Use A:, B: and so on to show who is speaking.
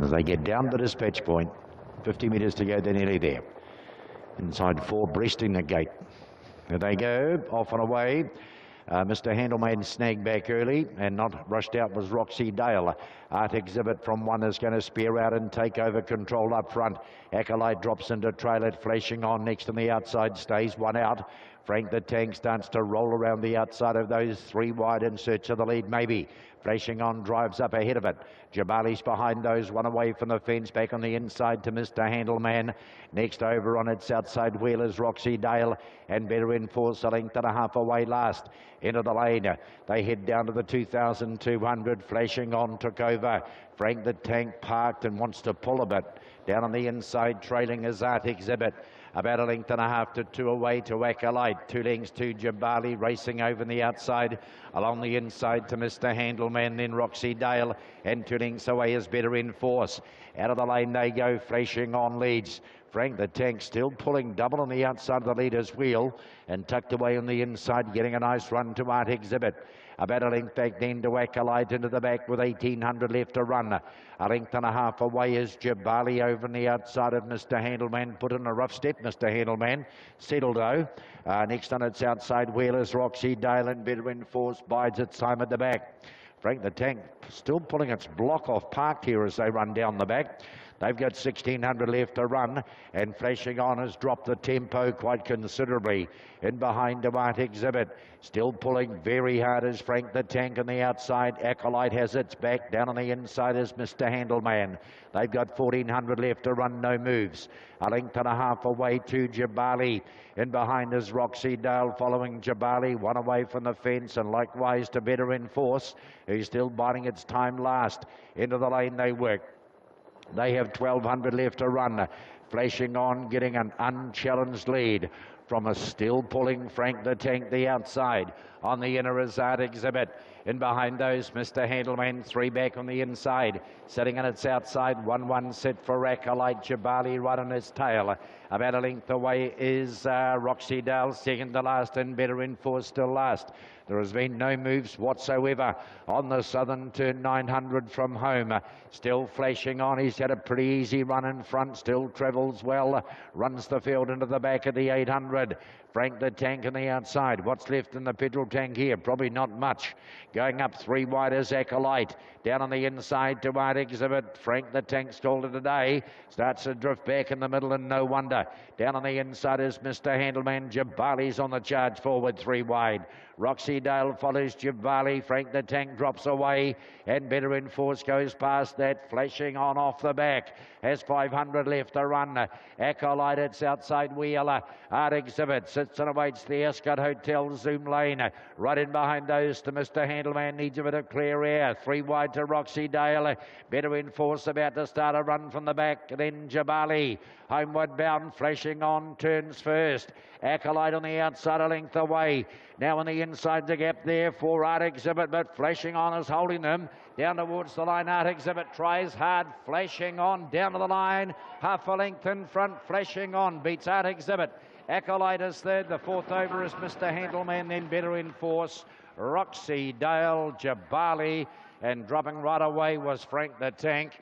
A: As they get down the dispatch point, 50 metres to go, they're nearly there. Inside 4, breasting the gate. There they go, off and away. Mr. Handelman snagged back early and not rushed out was Roxy Dale. Art Exhibit from 1 is going to spear out and take over control up front. Acolyte drops into trail it, flashing on next on the outside, stays 1 out. Frank the Tank starts to roll around the outside of those 3 wide in search of the lead, maybe. Flashing on, drives up ahead of it. Jabali's behind those, 1 away from the fence, back on the inside to Mr. Handelman. Next over on its outside wheel is Roxy Dale, and better in force, a length and a half away last. Into the lane, they head down to the 2,200, flashing on, took over. Frank the Tank parked and wants to pull a bit. Down on the inside, trailing is Art Exhibit. About a length and a half to 2 away to Acolyte. 2 lengths to Jabali, racing over the outside. Along the inside to Mr. Handelman, then Roxy Dale. And 2 lengths away is better in force. Out of the lane they go, flashing on leads. Frank the Tank still pulling double on the outside of the leader's wheel. And tucked away on the inside, getting a nice run to Art Exhibit. About a length back then to Acolyte into the back with 1,800 left to run. A length and a half away is Jabali over on the outside of Mr. Handelman. Put in a rough step, Mr. Handelman. Settled though. Next on its outside wheel is Roxy Dale, and better in force bides its time at the back. Frank the Tank still pulling its block off parked here as they run down the back. They've got 1,600 left to run, and flashing on has dropped the tempo quite considerably. In behind to Art Exhibit, still pulling very hard is Frank the Tank on the outside. Acolyte has its back. Down on the inside is Mr. Handelman. They've got 1,400 left to run, no moves. A length and a half away to Jabali. In behind is Roxy Dale, following Jabali, 1 away from the fence, and likewise to Better in Force, who's still biding its time last. Into the lane they work. They have 1,200 left to run. Flashing on, getting an unchallenged lead from a still pulling Frank the Tank the outside. On the inner is Art Exhibit. In behind those, Mr. Handelman, 3 back on the inside. Sitting on its outside, 1-1 set for Acolyte. Jabali right on his tail. About a length away is Roxy Dale, second to last, and Better in Force still last. There has been no moves whatsoever on the southern turn, 900 from home. Still flashing on. He's had a pretty easy run in front. Still travels well. Runs the field into the back of the 800. Frank the Tank on the outside. What's left in the petrol tank here? Probably not much. Going up 3 wide is Acolyte. Down on the inside to Art Exhibit. Frank the Tank stalled it today. Starts to drift back in the middle, and no wonder. Down on the inside is Mr. Handelman. Jabali's on the charge forward, 3 wide. Roxy Dale follows Jabali. Frank the Tank drops away, and Better in Force goes past that, flashing on off the back. Has 500 left to run. Acolyte, its outside wheel. Art Exhibit sits and awaits the Ascot Hotel Zoom lane. Right in behind those to Mr. Handelman. Needs a bit of clear air. 3 wide to Roxy Dale. Better in Force about to start a run from the back. Then Jabali. Homeward bound, flashing on, turns first. Acolyte on the outside, a length away. Now on the inside, the gap there for Art Exhibit, but flashing on is holding them. Down towards the line, Art Exhibit tries hard, flashing on, down to the line. Half a length in front, flashing on, beats Art Exhibit. Acolyte is third, the 4th over is Mr. Handelman, then Better in Force. Roxy Dale, Jabali, and dropping right away was Frank the Tank.